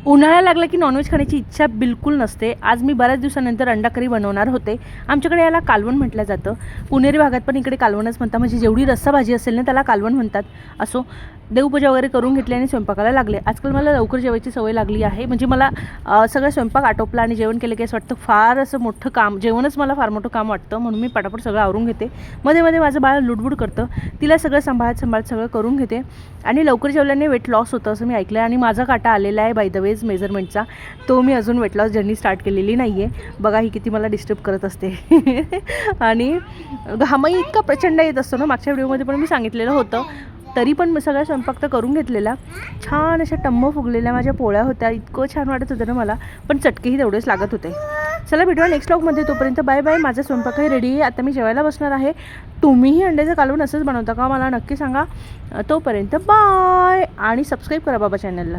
उन्हाळा लागला की नॉनव्हेज खाण्याची इच्छा बिलकुल नसते. आज मी बऱ्याच दिवसानंतर अंडा करी बनवणार होते. आमच्याकडे याला कालवण म्हटलं जातं. पुणेरी भागात पण इकडे कालवणच म्हणतात. म्हणजे जेवढी रस्सा भाजी असेल ना त्याला कालवण म्हणतात. असो, देवपूजा वगैरे करून घेतली आणि स्वयंपाकाला लागले. आजकाल मला लवकर जेवायची सवय लागली आहे. म्हणजे मला सगळं स्वयंपाक आटोपला आणि जेवण केलं की असं वाटतं फार असं मोठं काम, जेवणच मला फार मोठं काम वाटतं. म्हणून मी पटापट सगळं आवरून घेते. मध्ये मध्ये माझं बाळ लुडबुड करतं, तिला सगळं सांभाळत सगळं करून घेते. आणि लवकर जेवल्याने वेट लॉस होतं असं मी ऐकलं आहे. आणि माझा काटा आलेला आहे बाय द वेज मेजरमेंटचा. तो मी अजून वेट लॉस जर्नी स्टार्ट केलेली नाही आहे. बघा ही किती मला डिस्टर्ब करत असते. आणि घामही इतका प्रचंड येत असतो ना, मागच्या व्हिडिओमध्ये पण मी सांगितलेलं होतं. तरी पण मी सगळा स्वयंपाक तर करून घेतलेला. छान अशा टम्म फुगलेल्या माझ्या पोळ्या होत्या. इतकं छान वाटत होतं ना मला. पण चटकेही तेवढेच लागत होते. चला भेटूया नेक्स्ट व्लॉगमध्ये. तोपर्यंत बाय बाय. माझा स्वयंपाकही रेडी आहे. आता मी जेवायला बसणार आहे. तुम्हीही अंड्याचं कालवण असंच बनवता का मला नक्की सांगा. तोपर्यंत बाय. आणि सबस्क्राईब करा बाबा चॅनलला.